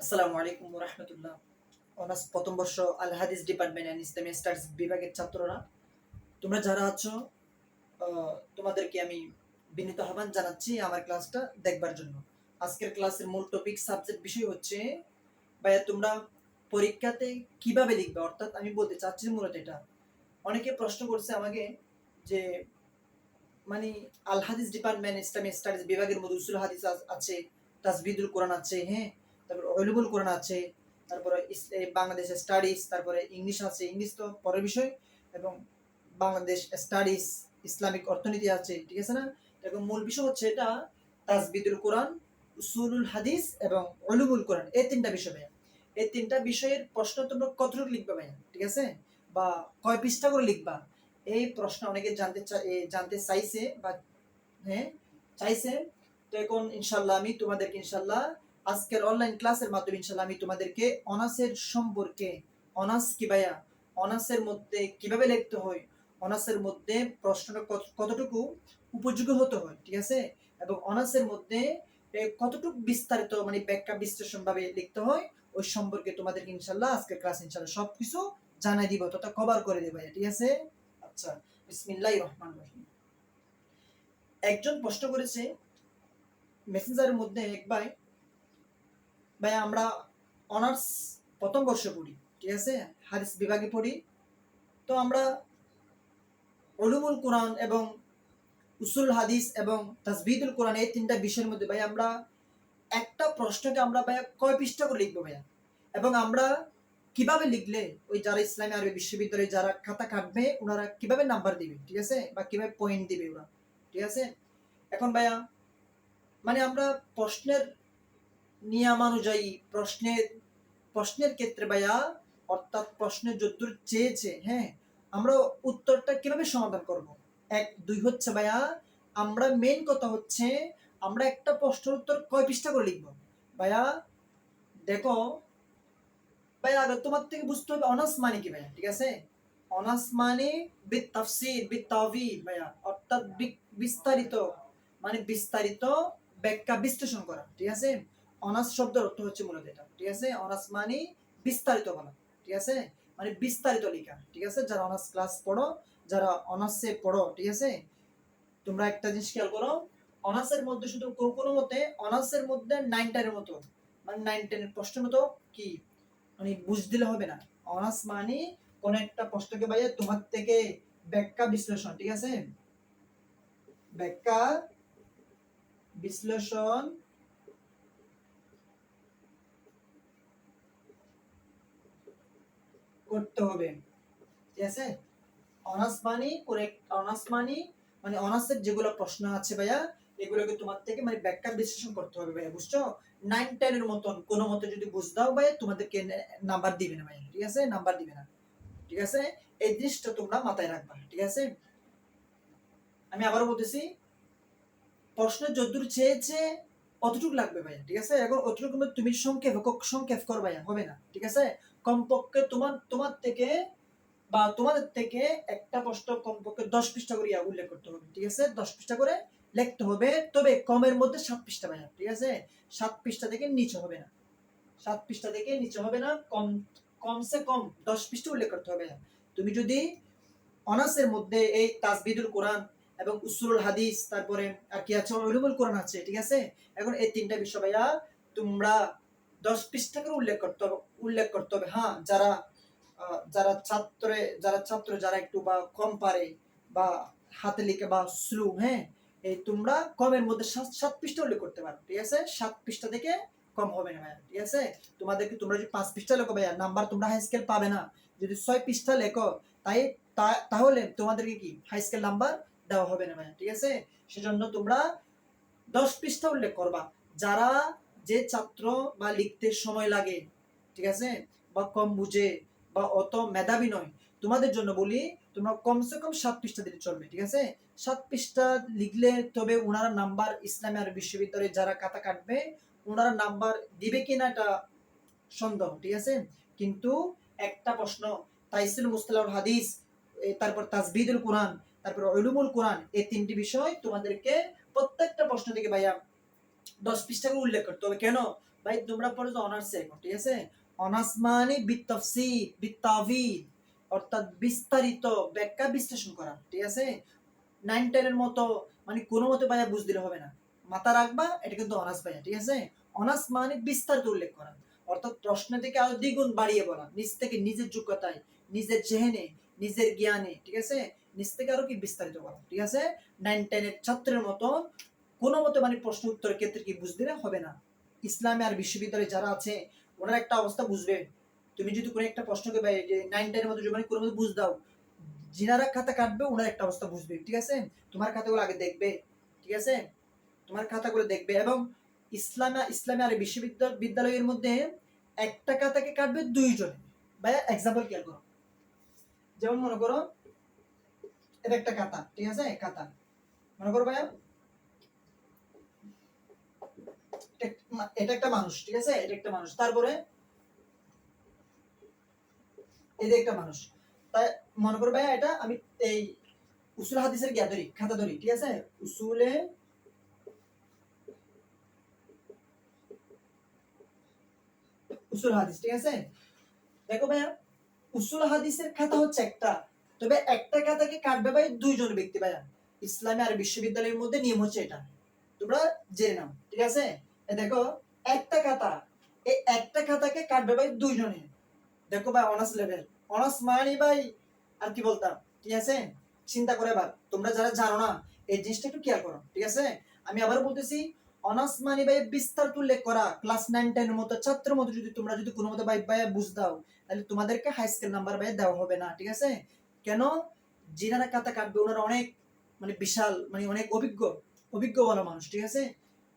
আসসালামু আলাইকুম ওয়া রাহমাতুল্লাহ। অনার্স প্রথম বর্ষ আল হাদিস ডিপার্টমেন্ট এন্ড ইসলামিক স্টাডিজ বিভাগের ছাত্ররা, তোমরা যারা আছো, তোমাদেরকে আমি বিনীত আহ্বান জানাচ্ছি আমার ক্লাসটা দেখবার জন্য। আজকের ক্লাসের মূল টপিক সাবজেক্ট বিষয় হচ্ছে ভাইয়া তোমরা পরীক্ষাতে কিভাবে লিখবে, অর্থাৎ আমি বলতে চাচ্ছি মূলত এটা। অনেকে প্রশ্ন করছে আমাকে যে মানে আল হাদিস ডিপার্টমেন্ট ইসলামিক স্টাডিজ বিভাগের মধ্যে উসুল হাদিস আছে, তাজবিদুল কোরআন আছে, হ্যাঁ, তারপর উলুমুল কোরআন আছে, তারপরে বাংলাদেশের স্টাডিজ, তারপরে ইংলিশ আছে, ইংলিশ তো পরের বিষয়, এবং বাংলাদেশ স্টাডিজ, ইসলামিক অর্থনীতি আছে, ঠিক আছে না? এবং মূল বিষয় হচ্ছে এটা তাজবিদুল কোরআন, উসুলুল হাদিস এবং উলুমুল কোরআন, এই তিনটা বিষয় ভাইয়া। এই তিনটা বিষয়ের প্রশ্ন তোমরা কতটুকু লিখবা ভাইয়া, ঠিক আছে? বা কয় পৃষ্ঠা করে লিখবা, এই প্রশ্ন অনেকে জানতে চাইছে বা হ্যাঁ চাইছে। তো এখন ইনশাল্লাহ আমি তোমাদেরকে ইনশাল্লাহ আজকের অনলাইন ক্লাসের মাধ্যমে ইনশাল্লাহ আমি তোমাদেরকে অনার্সের সম্পর্কে, অনার্স কি ভাইয়া, অনার্সের মধ্যে কিভাবে লিখতে হয়, অনার্সের মধ্যে প্রশ্নটা কতটুকু উপযোগী হতে হয়, ঠিক আছে, এবং অনার্সের মধ্যে কতটুকু বিস্তারিত মানে ব্যাখ্যা বিশ্লেষণ ভাবে লিখতে হয়, ওই সম্পর্কে তোমাদেরকে ইনশাল্লাহ আজকের ক্লাস ইনশাল্লাহ সবকিছু জানাই দিব, তথা কভার করে দেবো ভাইয়া, ঠিক আছে? আচ্ছা, বিসমিল্লাহির রহমানির রহিম। একজন প্রশ্ন করেছে মেসেঞ্জারের মধ্যে, এক ভাই, ভাই আমরা অনার্স প্রথম বর্ষে পড়ি, ঠিক আছে, হাদিস বিভাগে পড়ি। তো আমরা উলুমুল কোরআন এবং উসুল হাদিস এবং তাজবিদুল কোরআন এই তিনটা বিষয়ের মধ্যে ভাই আমরা একটা প্রশ্নকে আমরা ভাইয়া কয় পৃষ্ঠা করে লিখবো ভাইয়া, এবং আমরা কিভাবে লিখলে ওই যারা ইসলামী আরবি বিশ্ববিদ্যালয়ে যারা খাতা কাটবে ওনারা কিভাবে নাম্বার দিবে, ঠিক আছে, বা কিভাবে পয়েন্ট দিবে ওরা, ঠিক আছে? এখন ভাইয়া মানে আমরা প্রশ্নের নিয়মানুযায়ী প্রশ্নের প্রশ্নের ক্ষেত্রে ভাইয়া, অর্থাৎ প্রশ্নের যদ্দূর চেয়েছে, হ্যাঁ, আমরা উত্তরটা কিভাবে সমাধান করব, এক দুই হচ্ছে ভাইয়া, আমরা মেন কথা হচ্ছে আমরা একটা প্রশ্নের উত্তর কয় পৃষ্ঠা করে লিখবো ভাইয়া। দেখো ভাইয়া, আগে তোমার থেকে বুঝতে হবে অনার্স মানে কি ভাইয়া, ঠিক আছে? অনার্স মানে বিত তাফসীর বিত তাওয়িল ভাইয়া, অর্থাৎ বিস্তারিত, মানে বিস্তারিত ব্যাখ্যা বিশ্লেষণ করা, ঠিক আছে? অনার্স শব্দের অর্থ হচ্ছে মূলত এটা, ঠিক আছে? অনার্স মানে বিস্তারিত বলা, ঠিক আছে, মানে বিস্তারিত লেখা, ঠিক আছে? যারা অনার্স ক্লাস পড়ো, যারা অনার্সে পড়ো, ঠিক আছে, তোমরা একটা জিনিস খেয়াল করো, অনার্সের মধ্যে শুধু কোনো মতে অনার্সের মধ্যে 9 10 এর মতো, মানে 9 10 এর প্রশ্নের মতো কি মানে বুঝ দিলে হবে না। অনার্স মানে কোন একটা প্রশ্নকে ভাইয়া তোমার থেকে ব্যাখ্যা বিশ্লেষণ, ঠিক আছে, ব্যাখ্যা বিশ্লেষণ করতে হবে, ঠিক আছে? অনার্স মানে করেক্ট, অনার্স মানে অনার্সের যেগুলো প্রশ্ন আছে ভাইয়া, এগুলোকে তোমার থেকে মানে ব্যাখ্যা বিশ্লেষণ করতে হবে ভাইয়া, বুঝছো? 9 10 এর মতন কোনো মতে যদি বুঝ দাও ভাইয়া, তোমাদেরকে নাম্বার দিবে না ভাইয়া, ঠিক আছে, নাম্বার দিবে না, ঠিক আছে? এই জিনিসটা তোমরা মাথায় রাখবা, ঠিক আছে? আমি আবারও বলতেছি, প্রশ্ন যতদূর চেয়েছে অতটুকু লাগবে ভাইয়া, ঠিক আছে? এখন অতটুকু তুমি সংক্ষেপ কর ভাইয়া, হবে না, ঠিক আছে? কমপক্ষে তোমার থেকে বা তোমাদের থেকে একটা প্রশ্ন কমপক্ষে 10 পৃষ্ঠা করে উল্লেখ করতে হবে, ঠিক আছে? 10 পৃষ্ঠা করে লিখতে হবে, তবে কমের মধ্যে 7 পৃষ্ঠা ভাইয়া, ঠিক আছে? 7 পৃষ্ঠা থেকে নিচে হবে না, 7 পৃষ্ঠা থেকে নিচে হবে না, কমসে কম 10 পৃষ্ঠা উল্লেখ করতে হবে ভাইয়া। তুমি যদি অনার্সের মধ্যে এই তাজবিদুল কোরআন এবং উসুলুল হাদিস, তারপরে আর কি আছে, উলুমুল কোরআন আছে, ঠিক আছে? এখন এই তিনটা বিষয় ভাইয়া তোমরা 10 পৃষ্ঠা করে উল্লেখ করতে হবে। হ্যাঁ, যারা ছাত্র যারা একটু বা কম পারে বা হাতে লিখে বা স্লো, হ্যাঁ, এই তোমরা কমের মধ্যে 7 পৃষ্ঠা উল্লেখ করতে পারো, ঠিক আছে? 7 পৃষ্ঠা থেকে কম হবে না ভাইয়া, ঠিক আছে? তোমাদেরকে তোমরা যদি 5 পৃষ্ঠা লেখো ভাইয়া, নাম্বার তোমরা হাই স্কেল পাবে না। যদি 6 পৃষ্ঠা লেখো, তাই তাহলে তোমাদেরকে কি হাই স্কেল নাম্বার দেওয়া হবে না ভাইয়া, ঠিক আছে? সেজন্য তোমরা 10 পৃষ্ঠা উল্লেখ করবা। যারা যে ছাত্র বা লিখতে সময় লাগে, ঠিক আছে, বা কম বুঝে বা অত মেধাবী নয়, তোমাদের জন্য বলি তোমরা কমসে কম 7 পৃষ্ঠা দিলে চলবে, ঠিক আছে? 7 পৃষ্ঠা লিখলে তবে ওনারা নাম্বার, ইসলামী আরবি বিশ্ববিদ্যালয়ে যারা খাতা কাটবে ওনারা নাম্বার দিবে কিনা এটা সন্দেহ, ঠিক আছে? কিন্তু একটা প্রশ্ন তাইসিল মুস্তালাহুল হাদিস, তারপর তাজবিদুল কোরআন, তারপর উলুমুল কোরআন, এই তিনটি বিষয় তোমাদেরকে প্রত্যেকটা প্রশ্ন থেকে ভাইয়া 10 পৃষ্ঠা করে উল্লেখ করতে হবে। কেন ভাই তোমরা পড়েছো অনার্সে এখন, ঠিক আছে? অনার্স মানে বিতাফসীর বিতাবিদ, অর্থাৎ বিস্তারিত ব্যাখ্যা বিশ্লেষণ করা, ঠিক আছে? 9 10 এর মতো মানে কোনো মতে ভাইয়া বুঝ দিলে হবে না, মাথা রাখবা, এটা কিন্তু অনার্স ভাইয়া, ঠিক আছে? অনার্স মানে বিস্তারিত উল্লেখ করা, অর্থাৎ প্রশ্ন থেকে আরো দ্বিগুণ বাড়িয়ে বলা, নিজ থেকে নিজের যোগ্যতায়, নিজের জেহেনে, নিজের জ্ঞানে, ঠিক আছে? নিজ থেকে আরো কি বিস্তারিত বলা, ঠিক আছে? 9 10 এর ছাত্রের মতো কোনো মতে মানে প্রশ্ন উত্তরের ক্ষেত্রে কি বুঝ দিলে হবে না। ইসলামে আর বিশ্ববিদ্যালয়ে যারা আছে ওনারা একটা অবস্থা বুঝবে, তুমি যদি কোনো একটা প্রশ্নকে ভাই যে 9 10 এর মতো যদি মানে কোনো মতে বুঝ দাও, যিনারা খাতা কাটবে ওনার একটা অবস্থা বুঝবে, ঠিক আছে? তোমার খাতাগুলো আগে দেখবে, ঠিক আছে? তোমার খাতাগুলো দেখবে, এবং ইসলামে আর বিশ্ববিদ্যালয়ের মধ্যে একটা খাতাকে কাটবে দুইজনে। ভাইয়া এক্সাম্পল খেয়াল করো, যেমন মনে করো এটা একটা খাতা, ঠিক আছে? খাতা মনে করো ভাইয়া এটা একটা মানুষ, ঠিক আছে? এটা একটা মানুষ, তারপরে এটা একটা মানুষ, তাই মনে করো ভাইয়া এটা আমি এই উসুল হাদিসের জ্ঞা ধরি, খাতা ধরি, ঠিক আছে? উসুলে উসুল হাদিস, ঠিক আছে? দেখো ভাইয়া উসুল হাদিসের খাতা হচ্ছে একটা, তবে একটা খাতাকে কাটবে ভাই দুইজন ব্যক্তি ভাইয়া। ইসলামে আর বিশ্ববিদ্যালয়ের মধ্যে নিয়ম হচ্ছে এটা, তোমরা জেনে নাও, ঠিক আছে? দেখো একটা খাতা, এই একটা খাতাকে কাটবে ভাই দুইজনে। দেখো ভাই অনার্স লেভেল, অনার্স মানে ভাই আর কি বলতাম, ঠিক আছে? চিন্তা করে ভাই, তোমরা যারা জানো না এই জিনিসটা একটু খেয়াল করো, ঠিক আছে? আমি আবার বলতেছি, অনার্স মানে ভাই বিস্তারিত উল্লেখ করা, ক্লাস 9 10 এর মতো ছাত্রের মতো যদি তোমরা যদি কোনো মতো ভাই ভাই বুঝ দাও, তাহলে তোমাদেরকে হাই স্কুল নাম্বার ভাই দেওয়া হবে না, ঠিক আছে? কেন? যিনারা খাতা কাটবে ওনারা অনেক মানে বিশাল মানে অনেক অভিজ্ঞ অভিজ্ঞ বলা মানুষ, ঠিক আছে?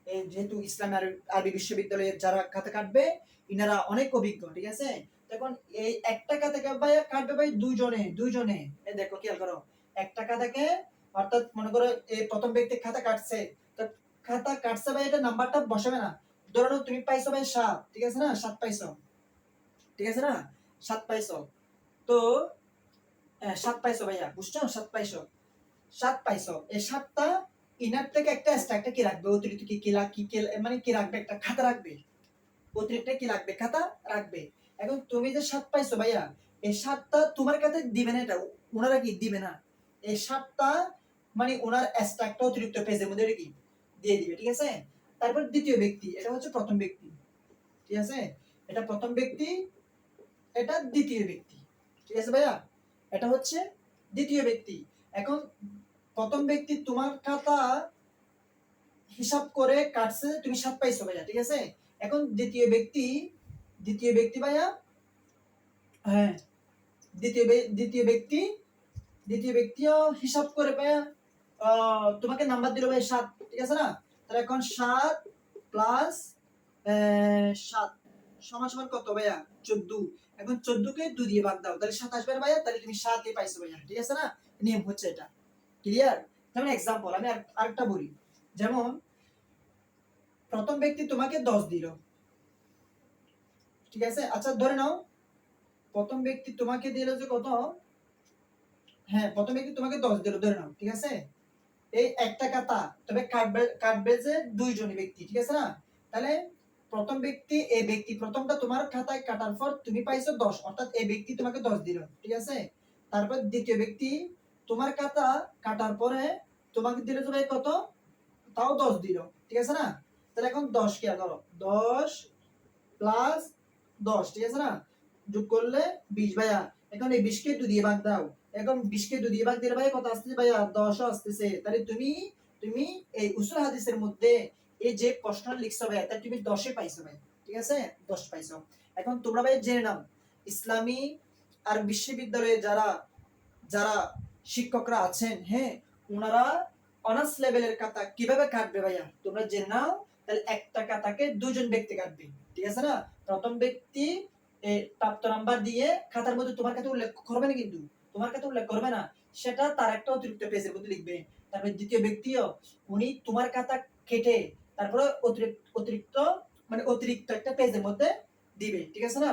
এই যেহেতু ইসলাম আরবি বিশ্ববিদ্যালয়ের যারা খাতা কাটবে ইনারা অনেক অভিজ্ঞ, ঠিক আছে? এখন এই একটা খাতাকে ভাই কাটবে ভাই দুইজনে দুইজনে। এই দেখো খেয়াল করো, একটা খাতাকে, অর্থাৎ মনে করো এই প্রথম ব্যক্তি খাতা কাটছে, তো খাতা কাটছে ভাই এটা নাম্বারটা বসাবে না, ধরো নাও তুমি পাইছো ভাই 7, ঠিক আছে না? 7 পাইছো, ঠিক আছে না? 7 পাইছো, তো 7 পাইছো ভাইয়া, বুঝছো? 7 পাইছো, 7 পাইছো, এই 7টা ইনার থেকে একটা এক্সট্রা একটা কি রাখবে, অতিরিক্ত কি মানে কি রাখবে, একটা খাতা রাখবে, অতিরিক্ত কি রাখবে, খাতা রাখবে। এখন তুমি যে 7 পাইছো ভাইয়া, এই 7টা তোমার কাছে দিবে না, এটা ওনারা কি দিবে না, এই 7টা মানে ওনার এক্সট্রা একটা অতিরিক্ত পেজের মধ্যে এটা কি দিয়ে দিবে, ঠিক আছে? তারপর দ্বিতীয় ব্যক্তি, এটা হচ্ছে প্রথম ব্যক্তি, ঠিক আছে? এটা প্রথম ব্যক্তি, এটা দ্বিতীয় ব্যক্তি, ঠিক আছে ভাইয়া? এটা হচ্ছে দ্বিতীয় ব্যক্তি। এখন প্রথম ব্যক্তি তোমার খাতা হিসাব করে কাটছে, তুমি 7 পাইছো ভাইয়া, ঠিক আছে? এখন দ্বিতীয় ব্যক্তি ভাইয়া, হ্যাঁ, দ্বিতীয় ব্যক্তিও হিসাব করে ভাইয়া তোমাকে নাম্বার দিল ভাই 7, ঠিক আছে না? তাহলে এখন 7 প্লাস 7 সমান সমান কত ভাইয়া? 14। এখন 14 কে 2 দিয়ে ভাগ দাও, তাহলে 7 আসবে না ভাইয়া, তাহলে তুমি 7 ই পাইছো ভাইয়া, ঠিক আছে না? নিয়ম হচ্ছে এটা, ক্লিয়ার? যেমন এক্সাম্পল আমি আরেকটা বলি, যেমন প্রথম ব্যক্তি তোমাকে 10 দিল, ঠিক আছে? আচ্ছা ধরে নাও প্রথম ব্যক্তি তোমাকে দিল যে কত, হ্যাঁ প্রথম ব্যক্তি তোমাকে 10 দিল ধরে নাও, ঠিক আছে? এই একটা খাতা, তবে কাটবে যে দুইজনই ব্যক্তি, ঠিক আছে না? তাহলে প্রথম ব্যক্তি, এই ব্যক্তি প্রথমটা তোমার খাতায় কাটার পর তুমি পাইছো 10, অর্থাৎ এই ব্যক্তি তোমাকে 10 দিল, ঠিক আছে? তারপর দ্বিতীয় ব্যক্তি তোমার খাতা কাটার পরে তোমাকে দিল যে ভাই কত, তাও 10 দিল, ঠিক আছে না? তাহলে এখন 10 কি করো, 10 প্লাস 10, ঠিক আছে না? যোগ করলে 20 ভাইয়া। এখন এই 20 কে 2 দিয়ে ভাগ দাও, এখন 20 কে 2 দিয়ে ভাগ দিলে ভাই কত আসতেছে ভাইয়া? 10 আসতেছে। তাহলে তুমি তুমি এই উসুল হাদিসের মধ্যে এই যে প্রশ্ন লিখছো ভাইয়া, তাহলে তুমি 10 এ পাইছো ভাই, ঠিক আছে? 10 পাইছো। এখন তোমরা ভাই জেনে নাও ইসলামী আর বিশ্ববিদ্যালয়ে যারা যারা শিক্ষকরা আছেন, হ্যাঁ, ওনারা অনার্স লেভেলের খাতা কিভাবে কাটবে ভাইয়া তোমরা জেনে নাও। তাহলে একটা খাতাকে দুজন ব্যক্তি কাটবে, ঠিক আছে না? প্রথম ব্যক্তি প্রাপ্ত নাম্বার দিয়ে খাতার মধ্যে তোমার কাছে উল্লেখ করবে না, কিন্তু তোমার কাছে উল্লেখ করবে না, সেটা তার একটা অতিরিক্ত পেজের মধ্যে লিখবে। তারপরে দ্বিতীয় ব্যক্তিও উনি তোমার খাতা কেটে তারপরে অতিরিক্ত মানে অতিরিক্ত একটা পেজের মধ্যে দিবে, ঠিক আছে না?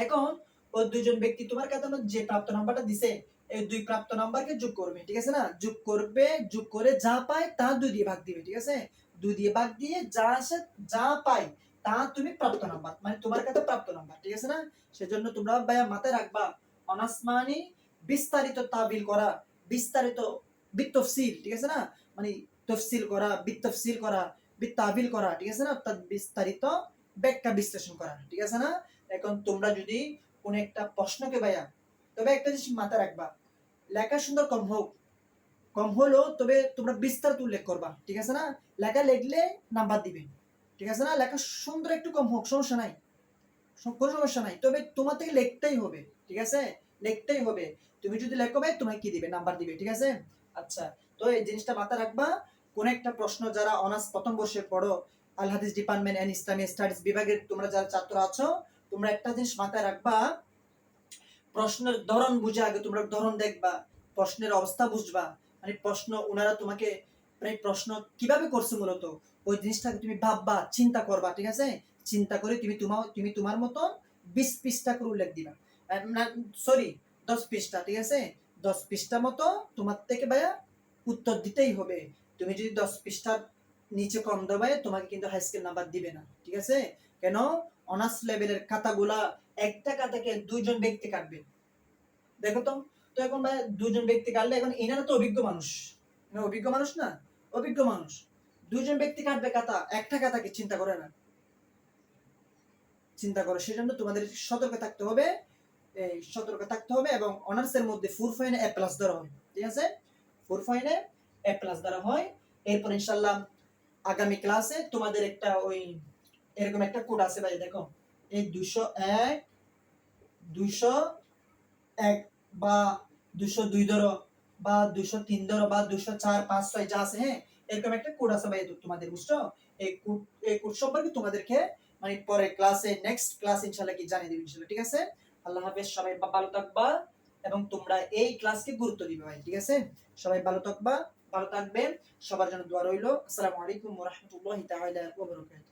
এখন ওই দুজন ব্যক্তি তোমার খাতার মধ্যে যে প্রাপ্ত নাম্বারটা দিছে, এই দুই প্রাপ্ত নাম্বারকে যোগ করবে, ঠিক আছে না? যোগ করবে, যোগ করে যা পায় তা 2 দিয়ে ভাগ দিবে, ঠিক আছে? 2 দিয়ে ভাগ দিয়ে যা আসে, যা পায় তা তুমি প্রাপ্ত নাম্বার, মানে তোমার কাছে প্রাপ্ত নাম্বার, ঠিক আছে না? সেজন্য তোমরা ভাইয়া মাথায় রাখবা, অনার্স মানে বিস্তারিত তাবিল করা, বিস্তারিত বিতফসিল, ঠিক আছে না? মানে তফসিল করা, বিতফসিল করা, বিতাবিল করা, ঠিক আছে না? অর্থাৎ বিস্তারিত ব্যাখ্যা বিশ্লেষণ করা, ঠিক আছে না? এখন তোমরা যদি কোন একটা প্রশ্নকে ভাইয়া, তবে একটা জিনিস মাথায় রাখবা, লেখা সুন্দর কম হোক, কম হলো, তবে তোমরা বিস্তারিত উল্লেখ করবা, ঠিক আছে না? লেখা লিখলে নাম্বার দিবে, ঠিক আছে না? লেখা সুন্দর একটু কম হোক, সমস্যা নাই, কোনো সমস্যা নাই, তবে তোমার থেকে লিখতেই হবে, ঠিক আছে? লিখতেই হবে। তুমি যদি লেখো ভাই, তোমায় কি দিবে? নাম্বার দিবে, ঠিক আছে? আচ্ছা, তো এই জিনিসটা মাথায় রাখবা। কোন একটা প্রশ্ন যারা অনার্স প্রথম বর্ষে পড়ো, আল হাদিস ডিপার্টমেন্ট এন্ড ইসলামিক স্টাডিজ বিভাগের তোমরা যারা ছাত্র আছো, তোমরা একটা জিনিস মাথায় রাখবা, প্রশ্নের ধরন বুঝে আগে তোমরা ধরন দেখবা, প্রশ্নের অবস্থা বুঝবা, মানে প্রশ্ন ওনারা তোমাকে মানে প্রশ্ন কিভাবে করছে মূলত, ওই জিনিসটাকে তুমি ভাববা, চিন্তা করবা, ঠিক আছে? চিন্তা করে তুমি তোমার মতন 20 পৃষ্ঠা করে উল্লেখ দিবা, না সরি, 10 পৃষ্ঠা, ঠিক আছে? 10 পৃষ্ঠা মতো তোমার থেকে ভাইয়া উত্তর দিতেই হবে। তুমি যদি 10 পৃষ্ঠার নিচে কম দাও ভাইয়া, তোমাকে কিন্তু হাই স্কেল নাম্বার দিবে না, ঠিক আছে? কেন? অনার্স লেভেলের খাতাগুলা একটা খাতাকে দুইজন ব্যক্তি কাটবে, দেখো তো। তো এখন ভাই দুজন ব্যক্তি কাটলে, এখন এনারা তো অভিজ্ঞ মানুষ, এনারা অভিজ্ঞ মানুষ না, অভিজ্ঞ মানুষ, দুইজন ব্যক্তি কাটবে খাতা, একটা খাতাকে চিন্তা করে না, চিন্তা করো। সেজন্য তোমাদের সতর্ক থাকতে হবে, এই সতর্ক থাকতে হবে। এবং অনার্স এর মধ্যে 4 এ প্লাস ধরা হয়, ঠিক আছে? 4 এ প্লাস ধরা হয়। এরপর ইনশাআল্লাহ আগামী ক্লাসে তোমাদের একটা ওই এরকম একটা কোড আছে ভাই, দেখো, এই 201, 201 বা 202 ধরো, বা 203 ধরো, বা 204, 5, 6 যা আছে, হ্যাঁ, এরকম একটা কোড আছে ভাই তোমাদের, বুঝছো? এই কোড, এই কোড সম্পর্কে তোমাদেরকে মানে পরে ক্লাসে, নেক্সট ক্লাস ইনশাআল্লাহ কি জানিয়ে দেব ইনশাআল্লাহ, ঠিক আছে? আল্লাহ হাফেজ, সবাই ভালো থাকবা, এবং তোমরা এই ক্লাসকে গুরুত্ব দিবে ভাই, ঠিক আছে? সবাই ভালো থাকবা, ভালো থাকবেন, সবার জন্য দোয়া রইলো। আসসালামু আলাইকুম ওয়া রাহমাতুল্লাহি তাআলা ওয়া বারাকাতুহু।